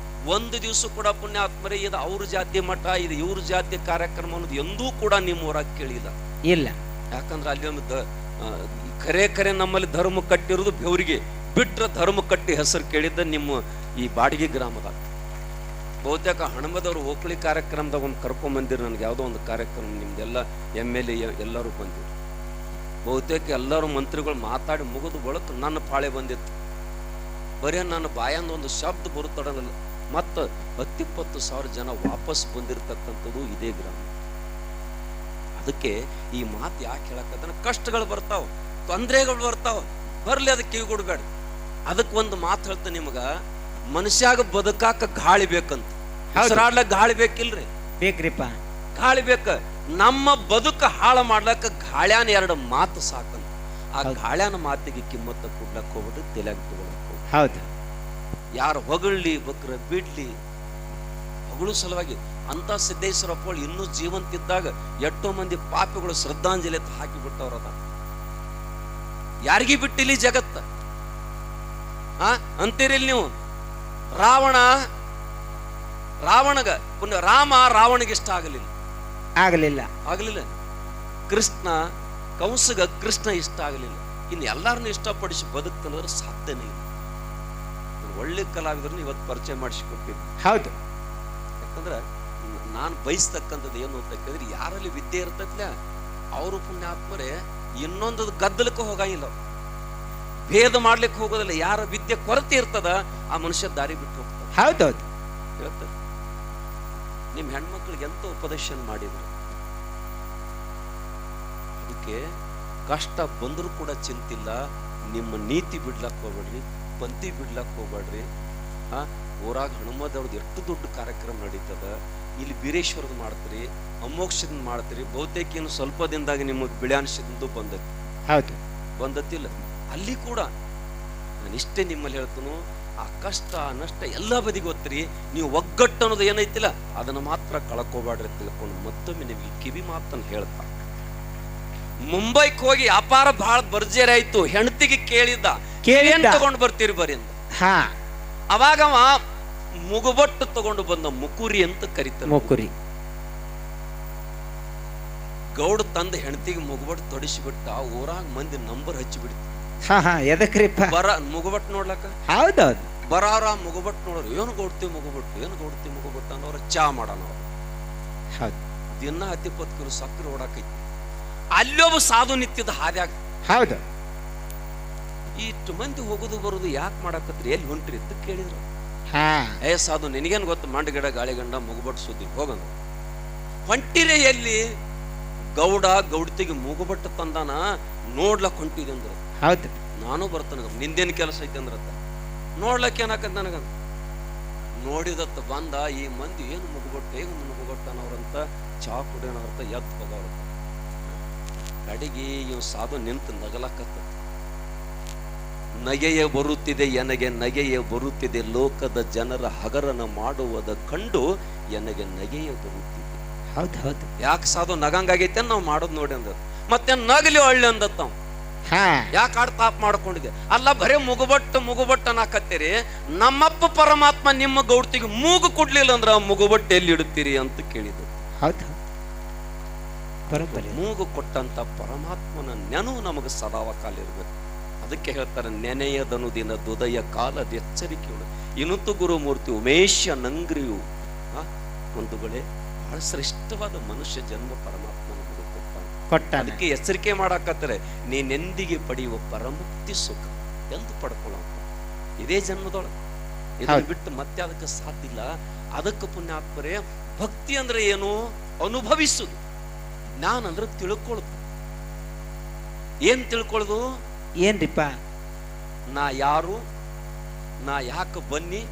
ಒಂದು ದಿವಸ ಕೂಡ ಪುಣ್ಯಾತ್ಮರೇ ಇದು ಅವ್ರ ಜಾತಿ ಮಠ, ಇದು ಇವ್ರ ಜಾತಿ ಕಾರ್ಯಕ್ರಮ ಅನ್ನೋದು ಎಂದೂ ಕೂಡ ನಿಮ್ಮ ಊರಾಗ ಕೇಳಿಲ್ಲ. ಇಲ್ಲ, ಯಾಕಂದ್ರೆ ಅಲ್ಲಿ ಒಂದು ಖರೆ ನಮ್ಮಲ್ಲಿ ಧರ್ಮ ಕಟ್ಟಿರೋದು ಬೆವರಿಗೆ ಬಿಟ್ರೆ ಧರ್ಮ ಕಟ್ಟಿ ಹೆಸರು ಕೇಳಿದ್ದ ನಿಮ್ಮ ಈ ಬಾಡಿಗೆ ಗ್ರಾಮದ. ಬಹುತೇಕ ಹಣಮದವ್ರು ಓಕಳಿ ಕಾರ್ಯಕ್ರಮದಾಗ ಒಂದು ಕರ್ಕೊಂಬಂದಿರು ನನಗೆ, ಯಾವುದೋ ಒಂದು ಕಾರ್ಯಕ್ರಮ ನಿಮ್ದೆಲ್ಲ MLA ಎಲ್ಲರೂ ಬಂದಿರು. ಬಹುತೇಕ ಎಲ್ಲರೂ ಮಂತ್ರಿಗಳು ಮಾತಾಡಿ ಮುಗಿದು ಬಳಕ ನನ್ನ ಪಾಳೆ ಬಂದಿತ್ತು. ಬರೀ ನನ್ನ ಬಾಯಂದ ಒಂದು ಶಬ್ದ ಬರುತ್ತಡಲ್ಲ, ಮತ್ತು 10-20 ಜನ ವಾಪಸ್ ಬಂದಿರತಕ್ಕಂಥದ್ದು ಇದೇ ಗ್ರಾಮ. ಅದಕ್ಕೆ ಈ ಮಾತು ಯಾಕೆ ಹೇಳಕ್ಕಂತ, ಕಷ್ಟಗಳು ಬರ್ತಾವ, ತೊಂದರೆಗಳು ಬರ್ತಾವ, ಬರ್ಲಿ ಅದಕ್ಕೆ ಕಿವಿಗೊಡ್ಬೇಡ. ಅದಕ್ಕೆ ಒಂದು ಮಾತು ಹೇಳ್ತ ನಿಮಗ, ಮನುಷ್ಯಾಗ ಬದುಕಾಕ ಗಾಳಿ ಬೇಕಂತ. ಉಸಿರಾಡ್ಲಕ್ಕ ಗಾಳಿ ಬೇಕಿಲ್ರಿ? ಬೇಕ್ರಿಪ್ಪ, ಗಾಳಿ ಬೇಕ. ನಮ್ಮ ಬದುಕ ಹಾಳು ಮಾಡ್ಲಕ್ಕ ಗಾಳ್ಯಾನ 2 ಮಾತು ಸಾಕಂತ. ಆ ಗಾಳ್ಯಾನ ಮಾತಿಗೆ ಕಿಮ್ಮತ್ತ ಕೊಡ್ಲಕ್ ಹೋಗ್ಬಿಟ್ಟು ತಲೆಯಾಗ ತಗೊಳಕ್ ಹೋಗ್ಬಿಟ್ಟು. ಹೌದು, ಯಾರು ಹೊಗಳ್ಲಿ ಬಕ್ರ ಬಿಡ್ಲಿ, ಹೊಗಳು ಸಲುವಾಗಿ ಅಂತ ಸಿದ್ದೇಶ್ವರಪ್ಪಗಳು ಇನ್ನೂ ಜೀವಂತಿದ್ದಾಗ ಎಷ್ಟೋ ಮಂದಿ ಪಾಪಿಗಳು ಶ್ರದ್ಧಾಂಜಲಿ ಹಾಕಿ ಬಿಟ್ಟವ್ರದ. ಯಾರಿಗಿ ಬಿಟ್ಟಿಲ್ಲಿ ಜಗತ್ತ ಅಂತೀರಿಲ್ ನೀವು. ರಾವಣಗ ಪುಣ್ಯ ರಾಮ ರಾವಣಿಗೆ ಇಷ್ಟ ಆಗಲಿಲ್ಲ. ಕೃಷ್ಣ ಕಂಸಗ ಕೃಷ್ಣ ಇಷ್ಟ ಆಗಲಿಲ್ಲ. ಇನ್ನು ಎಲ್ಲಾರನ್ನು ಇಷ್ಟಪಡಿಸಿ ಬದುಕ್ತಂದ್ರೆ ಸಾಧ್ಯನೇ ಇಲ್ಲ. ಒಳ್ಳೆ ಕಲಾವಿದರನ್ನ ಇವತ್ತು ಪರಿಚಯ ಮಾಡಿಸಿಕೊಟ್ಟಿದ್ವಿ. ಹೌದು, ಯಾಕಂದ್ರೆ ನಾನು ಬಯಸ್ತಕ್ಕಂಥದ್ದು ಏನು ಅಂತ ಕೇಳಿದ್ರೆ, ಯಾರಲ್ಲಿ ವಿದ್ಯೆ ಇರ್ತೈತ್ಲ ಅವರು ಪುಣ್ಯಾತ್ಮರೇ ಇನ್ನೊಂದು ಗದ್ದಲಕ್ಕೆ ಹೋಗಂಗಿಲ್ಲ, ಭೇದ ಮಾಡ್ಲಿಕ್ಕೆ ಹೋಗೋದಿಲ್ಲ. ಯಾರ ವಿದ್ಯೆ ಕೊರತೆ ಇರ್ತದ ಆ ಮನುಷ್ಯ ದಾರಿ ಬಿಟ್ಟು ಹೋಗ್ತಾನೆ. ಹೌದೌದು, ಹೇಳ್ತಾರೆ. ನಿಮ್ ಹೆಣ್ಮಕ್ಳಿಗೆ ಎಂತ ಉಪದೇಶ ಮಾಡಿದ್ರು. ಅದಕ್ಕೆ ಕಷ್ಟ ಬಂದರೂ ಕೂಡ ಚಿಂತಿಲ್ಲ, ನಿಮ್ಮ ನೀತಿ ಬಿಡ್ಲಕ್ ಹೋಗ್ಬೇಡ್ರಿ, ಪಂಥಿ ಬಿಡ್ಲಕ್ ಹೋಗ್ಬೇಡ್ರಿ. ಊರಾಗ ಹನುಮದವ್ರದ್ದು ಎಷ್ಟು ದೊಡ್ಡ ಕಾರ್ಯಕ್ರಮ ನಡೀತದ. ಇಲ್ಲಿ ಬೀರೇಶ್ವರದ ಮಾಡ್ತೀರಿ, ಅಮೋಕ್ಷದಿಂದ ಮಾಡ್ತೀರಿ. ಬಹುತೇಕ ಏನು ಸ್ವಲ್ಪ ದಿನದಾಗ ನಿಮಗೆ ಬಿಳ್ಯಾನ್ಸದಿಂದ ಬಂದೈತಿ. ಹೌದು, ಬಂದತ್ತಿಲ್ಲ. ಅಲ್ಲಿ ಕೂಡ ನಾನು ಇಷ್ಟೇ ನಿಮ್ಮಲ್ಲಿ ಹೇಳ್ತನು, ಆ ಕಷ್ಟ ನಷ್ಟ ಎಲ್ಲ ಬದಿಗೆ ಗೊತ್ತಿರಿ. ನೀವು ಒಗ್ಗಟ್ಟು ಅನ್ನೋದು ಏನೈತಿಲ್ಲ ಅದನ್ನ ಮಾತ್ರ ಕಳ್ಕೋಬೇಡ್ರಿ ತಿಳ್ಕೊಂಡು ಮತ್ತೊಮ್ಮೆ ನಿಮಗೆ ಕಿವಿ ಮಾತನ್ನು ಹೇಳ್ತಾ, ಮುಂಬೈಕ್ ಹೋಗಿ ವ್ಯಾಪಾರ ಬಹಳ ಭರ್ಜರಿ ಆಯ್ತು. ಹೆಂಡತಿಗೆ ಕೇಳಿದ್ದ ಏನ್ ತಗೊಂಡು ಬರ್ತೀರಿ ಬರೀ ಅಂತ. ಅವಾಗ ಮುಗುಬಟ್ಟು ತಗೊಂಡು ಬಂದ, ಮುಕುರಿ ಅಂತ ಕರೀತಾರೆ. ಮುಕುರಿ ಗೌಡ ತಂದ ಹೆಂಡತಿಗೆ ಮುಗುಬಟ್ಟು ತೊಡಿಸಿಬಿಟ್ಟ. ಊರಾಗ ಮಂದಿ ನಂಬರ್ ಹಚ್ಚಿಬಿಡ್ತು. ಎದಕ್ರಿಪ್ಪ? ಮುಗುಬಟ್ಟು ನೋಡ್ಲಕ್ಕ. ಹೌದೌದು, ಬರಾರ ಮುಗುಬಟ್ಟು ನೋಡ್ರಿ, ಏನು ಗೌಡ್ತಿ ಮುಗುಬಟ್ಟು ಅನ್ನೋರ ಚಾ ಮಾಡೋಣ. ಹೌದು, ದಿನ 10-20 ಕಿಲೋ ಸಕ್ಕರೆ ಓಡಾಕೈತಿ. ಅಲ್ಲೊಬ್ಬ ಸಾಧು ನಿಂತಿದ್ದ ಹಾದ್ಯಾಗ. ಹೌದು, ಇಷ್ಟು ಮಂದಿ ಹೋಗುದು ಬರುದು ಯಾಕೆ ಮಾಡಾಕತ್ರಿ, ಎಲ್ಲಿ ಹೊಂಟ್ರಿ ಅಂತ ಕೇಳಿದ್ರು. ಏ ಸಾಧು ನಿನಗೇನು ಗೊತ್ತು, ಮಂಡಗಿಡ ಗಾಳಿಗಂಡ ಮುಗುಬಟ್ಟು ಸುದ್ದಿ ಹೋಗಂದ. ಹೊಂಟಿರೆ ಎಲ್ಲಿ? ಗೌಡತಿಗೆ ಮುಗುಬಟ್ಟು ತಂದಾನ, ನೋಡ್ಲಕ್ ಹೊಂಟಿದೆ ಅಂದ್ರ. ಹೌದು, ನಾನು ಬರ್ತಾನ, ನಿಂದೇನು ಕೆಲಸ ಐತೆ ಅಂದ್ರತ್ತ. ನೋಡ್ಲಕ್ ಏನಾಕತ್ ನನಗ, ನೋಡಿದತ್ತ ಬಂದ ಈ ಮಂದಿ ಏನು ಮುಗುಗೊಟ್ಟು ಹೇಗೆ ಮುಗುಗೊಟ್ಟನವ್ರಂತ ಚಾ ಕುಡಿಯೋಣವ್ರಂತ ಎದ್ದು ಹೋಗೋರು. ಕಡೆಗೆ ಇವ್ ಸಾಧು ನಿಂತು ನಗಲಕತ್ತ. ನಗೆಯೇ ಬರುತ್ತಿದೆ ಎನಗೆ ನಗೆಯೇ ಬರುತ್ತಿದೆ, ಲೋಕದ ಜನರ ಹಗರನ ಮಾಡುವುದ ಕಂಡು ಎನಗೆ ನಗೆಯೇ ಬರುತ್ತಿದೆ. ಹೌದು ಹೌದು. ಯಾಕೆ ಸಾಧು ನಗಂಗಾಗೈತೆ ನಾವು ಮಾಡೋದು ನೋಡಿ ಅಂದ. ಮತ್ತೆ ನಗಲಿ ಒಳ್ಳೆ ಅಂದತ್ತ. ಯಾಕೆ ಆಡ್ ತಾಪ್ ಮಾಡ್ಕೊಂಡಿದೆ? ಅಲ್ಲ ಬರೇ ಮುಗುಬಟ್ಟು ಅನ್ನಕತ್ತೀರಿ. ನಮ್ಮಪ್ಪ ಪರಮಾತ್ಮ ನಿಮ್ಮ ಗೌಡ್ತಿಗೆ ಮೂಗು ಕೊಡ್ಲಿಲ್ಲ ಅಂದ್ರ ಮುಗುಬಟ್ಟು ಎಲ್ಲಿ ಇಡುತ್ತೀರಿ ಅಂತ ಕೇಳಿದ. ಹೌದು, ಮೂಗು ಕೊಟ್ಟಂತ ಪರಮಾತ್ಮನ ನೆನವು ನಮಗೆ ಸದಾವ ಕಾಲ ಇರ್ಬೇಕು. ಅದಕ್ಕೆ ಹೇಳ್ತಾರೆ, ನೆನೆಯದನು ದಿನ ದುದಯ ಕಾಲದ ಎಚ್ಚರಿಕೆ. ಇನುತು ಗುರುಮೂರ್ತಿ ಉಮೇಶ ನಂಗ್ರಿಯು ಒಂದುಗಳೇ ಬಹಳ ಶ್ರೇಷ್ಠವಾದ ಮನುಷ್ಯ ಜನ್ಮ ಪರಮಾತ್ಮ ನಮಗೆ ಕೊಟ್ಟ. ಅದಕ್ಕೆ ಎಚ್ಚರಿಕೆ ಮಾಡಾಕತ್ತಾರೆ, ನೀನೆಂದಿಗೆ ಪಡೆಯುವ ಪರಮುಕ್ತಿ ಸುಖ ಎಂದು ಪಡ್ಕೊಳ್ಳೋ ಇದೇ ಜನ್ಮದೊಳಗೆ. ಇದನ್ನು ಬಿಟ್ಟು ಮತ್ತೆ ಅದಕ್ಕೆ ಸಾಧ್ಯ ಇಲ್ಲ. ಅದಕ್ಕೆ ಪುಣ್ಯಾತ್ಮರೇ, ಭಕ್ತಿ ಅಂದ್ರೆ ಏನು? ಅನುಭವಿಸುದು. ಜ್ಞಾನ ಅಂದ್ರೆ ತಿಳ್ಕೊಳ್ಳೋದು. ಏನ್ ತಿಳ್ಕೊಳ್ಳೋದು? ಏನ್ರಿಪ್ಪ? ನಾ ಯಾರು, ನಾ ಯಾಕೆ ಬನ್ನಿ,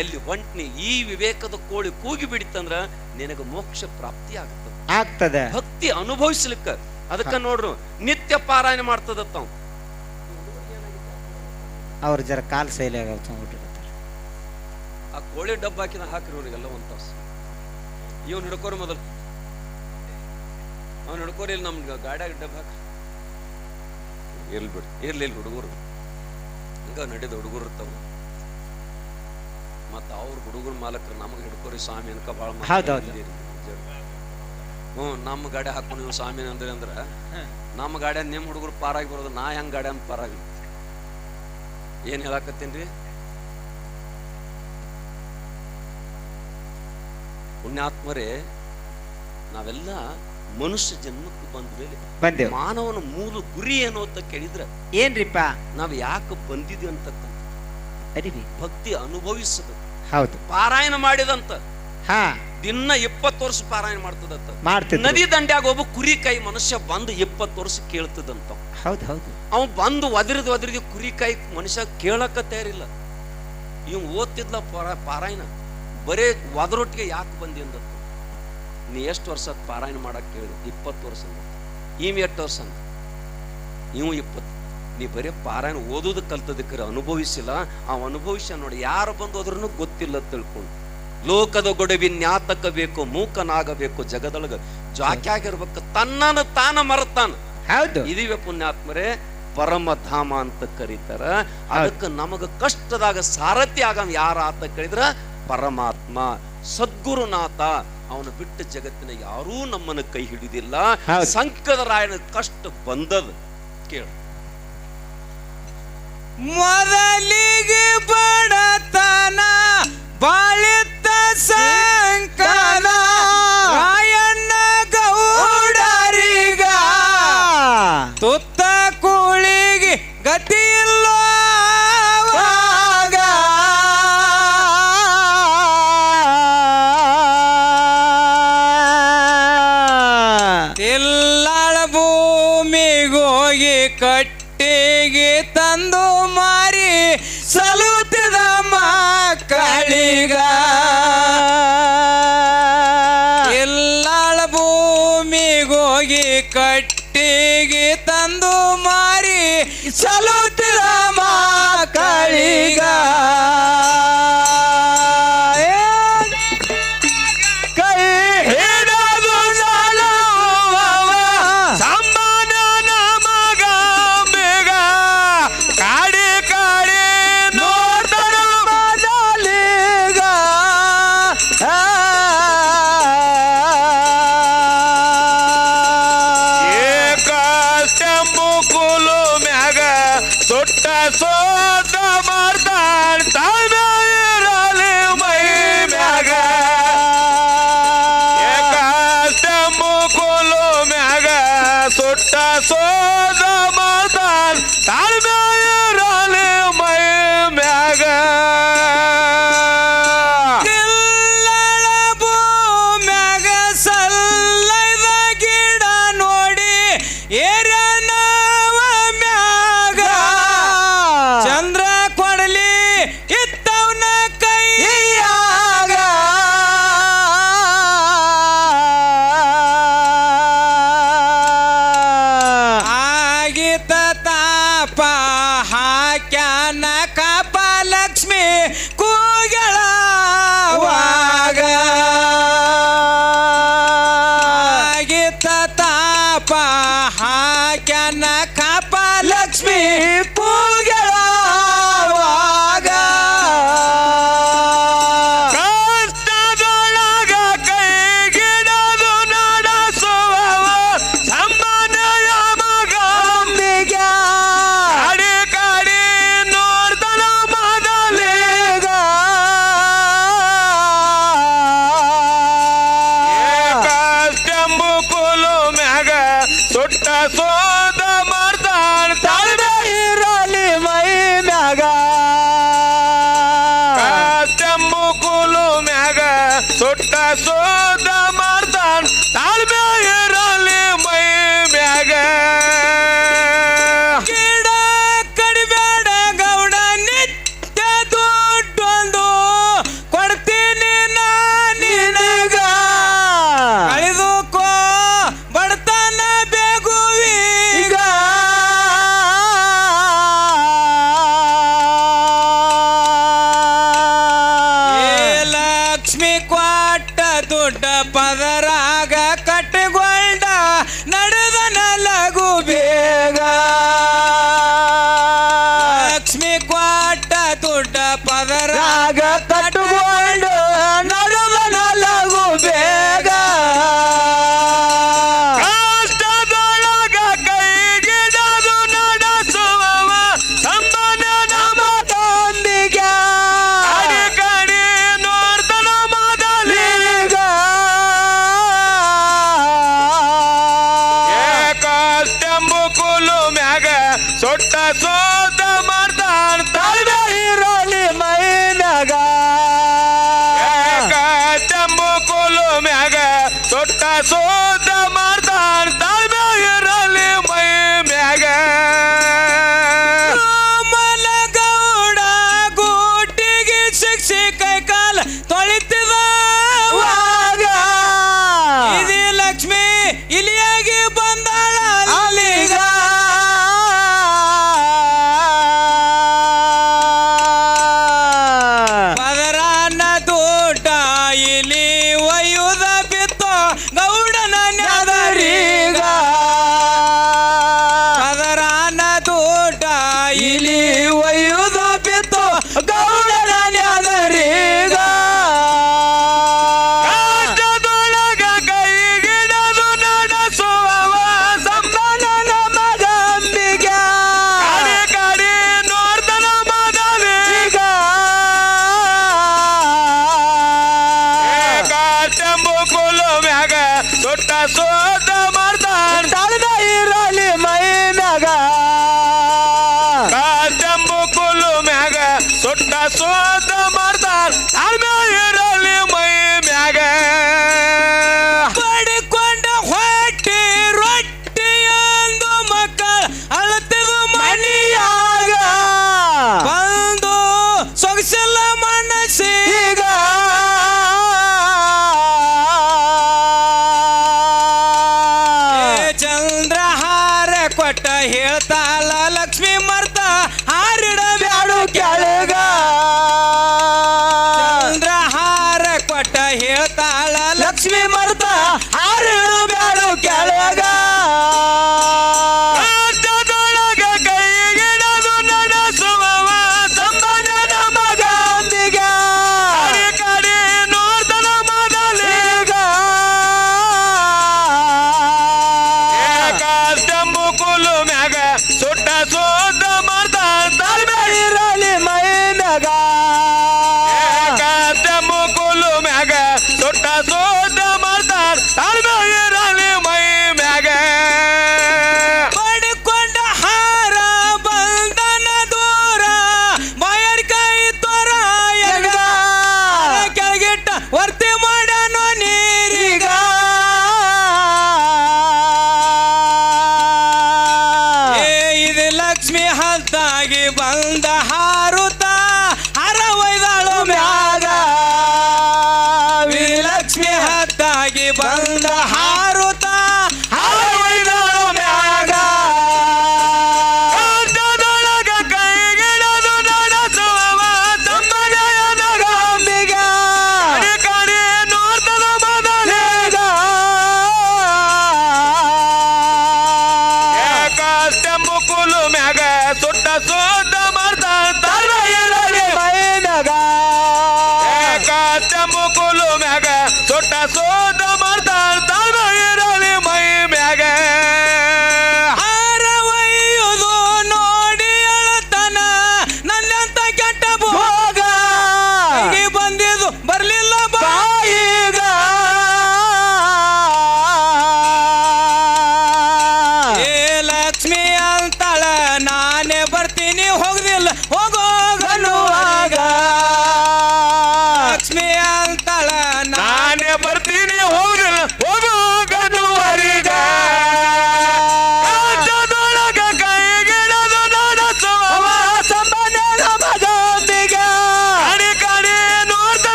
ಎಲ್ಲಿ ಹೊಂಟ್ನಿ, ಈ ವಿವೇಕದ ಕೋಳಿ ಕೂಗಿ ಬಿಡಿತಂದ್ರ ನಿನಗೆ ಮೋಕ್ಷ ಪ್ರಾಪ್ತಿ ಆಗ್ತದೆ. ಭಕ್ತಿ ಅನುಭವಿಸ್ಲಿಕ್ಕ. ಅದಕ್ಕ ನೋಡ್ರು ನಿತ್ಯ ಪಾರಾಯಣ ಮಾಡ್ತದತ್ತ. ಅವ್ರ ಜರ ಕಾಲ್ ಶೈಲಿ ಆ ಕೋಳಿ ಡಬ್ಬ ಹಾಕಿದ ಹಾಕಿರಿ ಅವ್ರಿಗೆಲ್ಲ ಒಂದ್ ತಾಸು. ಇವ್ನು ಹಿಡ್ಕೋರಿ ಮೊದಲು, ಅವ್ನು ಹಿಡ್ಕೋರಿ. ಇಲ್ಲಿ ನಮ್ಗೆ ಗಾಡಿಯಾಗ ಡಬ್ಬ ಹಾಕ್ರಿ. ಇರ್ಲಿ ಹುಡುಗರು ಹಿಂಗ ನಡೆದ ಹುಡುಗರು ಇರ್ತಾವ. ಮತ್ತ ಅವ್ರ ಹುಡುಗರ ಮಾಲಕರು ನಮಗೆ ಹಿಡ್ಕೋರಿ ಸ್ವಾಮಿ ಅನ್ಕ ಬಾಳ. ನಮ್ಮ ಗಾಡಿ ಹಾಕೊಂಡು ನೀವು ಸ್ವಾಮಿ ಅಂದ್ರೆ ನಮ್ಮ ಗಾಡಿಯ ನಿಮ್ ಹುಡುಗರು ಪಾರಾಗಿ ಬರೋದು, ನಾ ಹೆಂಗ್ ಗಾಡಿ ಅಂತ ಪಾರಾಗಿ. ಏನ್ ಹೇಳಾಕತ್ತೀನ್ರಿ? ಪುಣ್ಯಾತ್ಮರೇ, ನಾವೆಲ್ಲ ಮನುಷ್ಯ ಜನ್ಮಕ್ಕೆ ಬಂದ್ಮೇಲೆ ಮಾನವನ ಮೂಲ ಗುರಿ ಏನು ಅಂತ ಕೇಳಿದ್ರ ಏನ್ರಿಪ್ಪ? ನಾವ್ ಯಾಕೆ ಬಂದಿದ್ವಿ ಅಂತ ಭಕ್ತಿ ಅನುಭವಿಸಬೇಕು. ಹೌದು. ಪಾರಾಯಣ ಮಾಡಿದಂತ ದಿನ 20 ವರ್ಷ ಪಾರಾಯಣ ಮಾಡ್ತದಂತ. ನದಿ ದಂಡ್ಯಾಗ ಒಬ್ಬ ಕುರಿ ಕೈ ಮನುಷ್ಯ ಬಂದು 20 ವರ್ಷ ಕೇಳ್ತದಂತ. ಹೌದು ಹೌದು. ಅವ್ ಬಂದು ಒದರಿದ ಕುರಿ ಕೈ ಮನುಷ್ಯ ಕೇಳಕ್ಕ ತಯಾರಿಲ್ಲ. ಇವ್ ಓದ್ತಿದ್ಲ ಪಾರಾಯಣ, ಬರೇ ಒದರೊಟ್ಟಿಗೆ ಯಾಕೆ ಬಂದಿ ಅಂದತ್ತ. ನೀ ಎಷ್ಟು ವರ್ಷ ಪಾರಾಯಣ ಮಾಡಕ್ ಕೇಳಿದ? 20 ವರ್ಷ. ಇವ್ 8 ವರ್ಷ ಅಂದ, ಇವ್ 20. ನೀ ಬರೇ ಪಾರಾಯಣ ಓದೋದು ಕಲ್ತದಕ್ಕೆ ಅನುಭವಿಸಿಲ್ಲ. ಆ ಅನುಭವಿಸ ನೋಡಿ. ಯಾರು ಬಂದು ಹೋದ್ರೂ ಗೊತ್ತಿಲ್ಲ ತಿಳ್ಕೊಂಡು. ಲೋಕದ ಗೊಡವಿನ್ಯಾತಕ ಬೇಕು, ಮೂಕನಾಗಬೇಕು, ಜಗದೊಳಗ ಜಾಕ್ಯಾಗಿರ್ಬೇಕು, ತನ್ನನ್ನು ತಾನ ಮರತಾನ. ಹೌದು. ಇದೀವಿ ಪುಣ್ಯಾತ್ಮರೇ, ಪರಮಧಾಮ ಅಂತ ಕರೀತಾರ. ಅದಕ್ಕೆ ನಮಗ ಕಷ್ಟದಾಗ ಸಾರಥಿ ಆಗ ಯಾರ ಆತ ಕೇಳಿದ್ರ ಪರಮಾತ್ಮ ಸದ್ಗುರುನಾಥ. ಅವನು ಬಿಟ್ಟು ಜಗತ್ತಿನ ಯಾರೂ ನಮ್ಮನ್ನು ಕೈ ಹಿಡಿದಿಲ್ಲ. ಸಂಕದ ರಾಯನ ಕಷ್ಟ ಬಂದದ ಕೇಳ. ಮೊದಲಿಗೆ ಬಡತನ ಬಾಳಿತ್ತ ಸಂಕದ ರಾಯಣ್ಣ ಗೌಡರಿಗ ತುತ್ತ ಕೂಳಿಗೆ ಗತಿ ಇಲ್ಲ. ತಿಲ್ಲಾಳ ಭೂಮಿಗೋಗಿ ಕಟ್ಟಿಗೆ ತಂದು ಮಾರಿ ಸಲುತ್ತಿದ ಮಕ್ಕಳಿಗ. ಇಲ್ಲಾಳ ಭೂಮಿಗೋಗಿ ಕಟ್ಟಿಗೆ ತಂದು ಮಾರಿ ಸಲುತ್ತಿದ ಮಕ್ಕಳಿಗ. ಸೋದ ಮಾಡ್ತಾಳ ತಾಳ್ಮೆ ಇರಲಿ ಮೈ ಮ್ಯಾಗ. ಕಷ್ಟ ಮುಕುಲು ಮ್ಯಾಗ ಸುಟ್ಟ ಸೋದ ಮಾಡ್ತಾಳ ತಾಳ್ಮೆ ಇರಲಿ ಮೈ ಮ್ಯಾಗ. ಕಿಲ್ಲಳ ಭೂಮ್ಯಾಗ ಸಲ್ಲದ ಗಿಡ ನೋಡಿ ಏರ್ಯಾನ ಚಂದ್ರ ಕೊಡಲಿ ಇತ್ತವನ ಕೈಯ ಸುಟ್ಟ ಸೋದ ಮಾಡ್ತಾನ ತಾಳ್ಮೆ ಇರಲಿ ಮೈ ಮ್ಯಾಗ ಗಿಡ ಕಡಿಬೇಡ ಗೌಡ ನಿತ್ಯ ದುಡ್ಡೊಂದು ಕೊಡ್ತೀನಿ ನಿನಗ ಕಳೆದುಕೋ ಬಡತನ ಬೇಗುವೀಗ ಲಕ್ಷ್ಮಿ ಕೊಟ್ಟ ದುಡ್ಡ ಪದರಾಗ ಕಟ್ಟಗೊಂಡ ನಡೆದನ ಲಘು ಬೇಗ ಲಕ್ಷ್ಮಿ ಕೊಟ್ಟ ದುಡ್ಡ ಪದರಾಗ ಕಟ್ಟಗೊಂಡ ನಡೆದನ ಲಘು ಬೇಗ ಕಷ್ಟದೊಳಗ ಕೈಗಿಡದು ನಡೆಸುವವ ಸಂಬಂಧ ನಮ್ಮದೊಂದಿಗೆ ಅಡಿಗಡಿ ನೋಡ್ತನ ಮೊದಲೀಗ ಕಷ್ಟಂಬು ಕುಲು ಮ್ಯಾಗ ಸೊಟ್ಟ ಸೋದ ಮಾಡ್ತಾನ ತಾಳ್ಮೆ ಇರಲಿ ಮೈನಾಗ ಕಷ್ಟಂಬು ಕುಲು ಮ್ಯಾಗ ಸೊಟ್ಟ ಸೋದ ಮಾಡ್ತಾನ ತಾಳ್ಮೆ ಇರಲಿ ಮೈ ಮ್ಯಾಗ ಮಲಗೌಡ ಗೂಟಿಗೆ ಶಿಕ್ಷೆ ಕೈ ಕಾಲ ತೊಳಿತಿದ ಇದಿ ಲಕ್ಷ್ಮಿ ಇಲಿಯಾಗಿ ಬಂದಾಳ ಅಲ್ಲಿಗ ಪದರಾನ ದೂಟ ಇಲಿ ಒಯ್ಯುದ ಬಿತ್ತೋ ಗೌಡನ ನೆದರೀಗ ಪದರಾನ ದೂಟ ಇಲಿ ಒಯ್ಯುದ ಬಿತ್ತೋ ಗೌಡನ ನೆದರೀಗ ಕಷ್ಟದೊಳಗ ಕೈಗಿಡದು ನಡೆಸುವವ ಸಂಬಂಧ ನಮಗಂಬಿಗೆ ಕಡೆ ನೋಡ್ತನ ಮೊದಲೀಗ ಕಾಟಂಬು ಕುಲು ಮ್ಯಾಗ ಸೊಟ್ಟ ಸೋದ ಮಾಡ್ತಾನ ತಾಳ್ಮೆ ಇರಲಿ ಮೈ ಮ್ಯಾಗ ಕಾಟಂಬು ಕುಲು ಮ್ಯಾಗ ಸೊಟ್ಟ ಸೋದ ಮಾಡ್ತಾನ ತಾಳ್ಮೆ ಇರಲಿ ಮೈ ಮ್ಯಾಗ ಪಡಿಕೊಂಡ ಹೊಟ್ಟಿ ರೊಟ್ಟಿಯೊಂದು ಮಕ್ಕಳ ಅಳತಿದು ಮನಿಯಾಗ ಬಂದು ಸೊಗಸಿಲ್ಲ ಮನಸ್ಸೀಗ ಚಂದ್ರಹಾರ ಕೊಟ್ಟ ಹೇಳ್ತಾಳ ಲಕ್ಷ್ಮಿ ಮರ್ತ ಹಾರಿಡಬ್ಯಾಡು ಕೆಳಗ ಚಂದ್ರಹಾರ ಕೊಟ್ಟ ಹೇಳ್ತಾಳ ಲಕ್ಷ್ಮಿ ಮರ್ತ ಹಾರಿಡಬ್ಯಾಡು ಕೆಳಗ ಕಷ್ಟದೊಳಗ ಕೈಗಿಡದು ನಡೆಸುವವ ಸಂಬಂಧ ನಮಗಂದಿಗೆ ಕಡೆ ನೋಡ್ತನ ಮೊದಲೀಗ ಕಷ್ಟಂಬು ಕುಲು ಮ್ಯಾಗ ಸುಟ್ಟ ಸೋದ ಮಾಡ್ತಾನ ತಾಳ್ಮೆ ಇರಲಿ ಮೈ ಮ್ಯಾಗ ಕಷ್ಟಂಬು ಕುಲು ಮ್ಯಾಗ ಸುಟ್ಟ ಸೋದ ಮಾಡ್ತಾನ ತಾಳ್ಮೆ ಇರಲಿ ಮೈ ಮ್ಯಾಗ ಪಡಿಕೊಂಡ ಹಾರ ಬಂಧನ ದೂರ ಬಾಯರ್ ಕೈ ತೋರ ಎಡಗ ಕೆಳಗಿಟ್ಟ ವರ್ತಿ ಮಾಡನೋ ನೀರೀಗ ಇದು ಲಕ್ಷ್ಮಿ ಹದ್ದಾಗಿ ಬಂದ ಹಾರುತ್ತ ಹರ ಒಯ್ದಾಳು ಮ್ಯಾಗ ಲಕ್ಷ್ಮಿ ಹದ್ದಾಗಿ ಬಂದ ಹಾರುತ್ತ ಹರ ಒಯ್ದಾಳು ಮ್ಯಾಗ ಕಷ್ಟದೊಳಗ ಕೈಗಿಡದು ನಡೆಸುವವ ಸಂಬಂಧ ನಮಗಂಬಿಗೆ ಕಡೆ ನೋಡ್ತನ ಮೊದಲೀಗ ಕಷ್ಟಂಬು ಕುಲು ಮ್ಯಾಗ ಸುಟ್ಟ ಸೋದ ಮಾಡ್ತಾನ ತಾಳ್ಮೆ ಇರಲಿ ಮೈ ಮ್ಯಾಗ ಕಷ್ಟಂಬು ಕುಲು ಮ್ಯಾಗ ಸುಟ್ಟ ಸೋದ ಮಾಡ್ತಾನ ತಾಳ್ಮೆ ಇರಲಿ ಮೈ ಮ್ಯಾಗ ಹಾರ ಒಯ್ಯುದು ನೋಡಿ ಅಳತನ ನನ್ನಂತ ಕೆಟ್ಟ ಭೋಗ ಕೈಗೆ ಬಂದಿದ್ದು ಬರ್ಲಿಲ್ಲ ಬಾಯಿಗ ಏ ಲಕ್ಷ್ಮಿ ಅಂತಾಳ ನಾನೇ ಬರ್ತೀನಿ ಹೋಗುದಿಲ್ಲ ಹೋಗೋಗನುವಾಗ ಲಕ್ಷ್ಮಿ ಅಂತಾಳ ನಾನೇ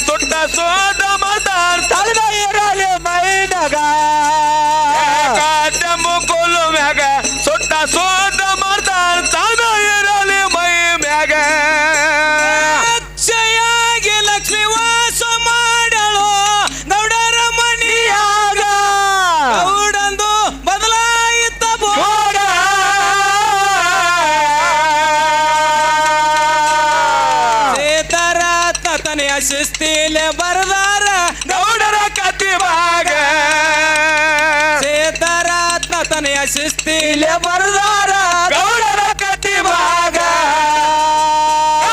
ತೊಟ್ಟ ಸೋದ ಮಾಡ್ತಾರ ತಾಳ್ಮೆ ಇರಲಿ ಮೈನಾಗ ಕಾಟಮು ಕೋಲು ಮ್ಯಾಗ ಸೊಟ್ಟ ಸೋದ ಮಾಡ್ತಾರ ತಾಳ್ಮೆ ಇರಲಿ ಮೈ ಮ್ಯಾಗ ಅಕ್ಷಯಾಗಿ ಲಕ್ಷ್ಮಿ ವಾಸ ಮಾಡಳು ಗೌಡರ ಮನಿಯಾಗ ಗೌಡಂದು ಬದಲಾಯಿತ ಬೋಡ ಸೇತರಾತ ತನೆಯ ಶಿಸ್ತಿಲೆ ಬರದಾರ ಗೌಡರ ಕತ್ತಿ ಭಾಗ ಸೇತರಾತ ತನೆಯ ಶಿಸ್ತಿಲೆ ಬರದಾರ ಗೌಡರ ಕತ್ತಿ ಭಾಗ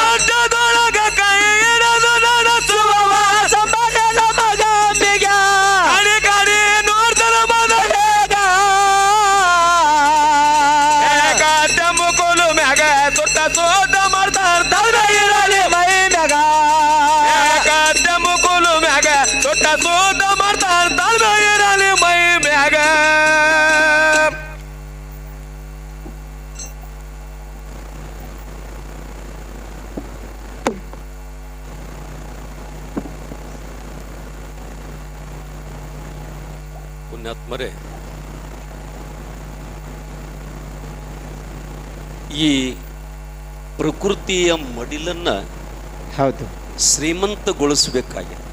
ಅಡ್ಡದೊಳಗ ಕೈ ಹಿಡಿದು ನಡೆಸುವ ಸಂಬಂಧದ ಮಗ ಅಂಬಿಗ ಗಾಡಿ ಗಾಡಿ ನೋಡ್ತಾನ ಮದಲೇಗ ಕಾಟಮು ಕೋಲು ಮ್ಯಾಗ ತೊಟ್ಟ ಸೋದ ಮಾಡ್ತಾರ ತಾಳ್ಮೆ ಇರಲಿ ಮೈ ಮ್ಯಾಗ ಕಾಟಮು ಕೋಲು ಮ್ಯಾಗ ತೊಟ್ಟ ಸೋದ ಮಾಡ್ತಾರ ತಾಳ್ಮೆ ಇರಲಿ ಮೈ ಮ್ಯಾಗ ಪುಣ್ಯಾತ್ಮರೇ, ಈ ಪ್ರಕೃತಿಯ ಮಡಿಲನ್ನ ಹೌದು ಶ್ರೀಮಂತಗೊಳಿಸಬೇಕಾಗಿದೆ.